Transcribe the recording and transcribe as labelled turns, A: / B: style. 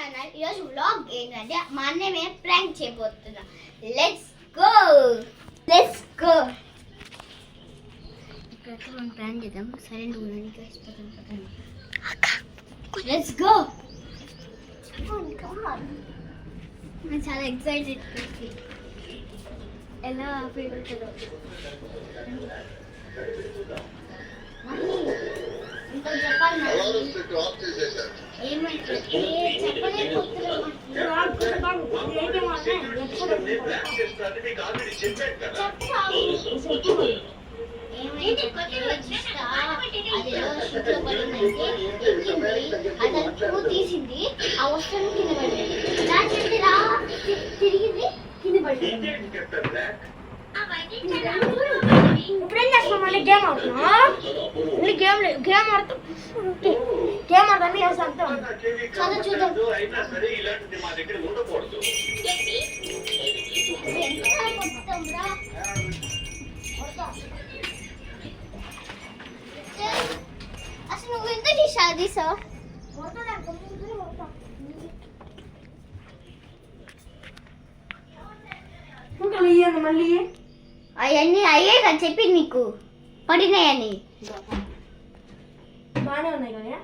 A: Channel. ఈరోజు vlog ఏంటంటే మా అన్నయ్య మేము ప్రాంక్ చేయబోతున్నా. Let's go. ఇక్కడ మనం ప్రాంక్ చేద్దాం. సైలెంట్ ఉండండి గైస్. Let's go. నేను చాలా ఎక్సైటెడ్. ఎలా ఫీల్ అవుతుందో ఇంకా చెప్పాలి. ఏమైతే తీసింది ఆ వస్తువును కింద పడింది. తిరిగింది కింద పడింది.
B: ఇప్పుడేం చేస్తున్నాం? మళ్ళీ గేమ్ ఆడుతున్నా. మళ్ళీ గేమ్ ఆడుతాం. మీ అంతా
A: చదువు చూద్దాం. అసలు నువ్వు ఎందుకు తీసావు?
B: మళ్ళీ
A: అవన్నీ అయ్యే కదా చెప్పి నీకు పడినాయని.
B: బాగానే ఉన్నాయి కదా.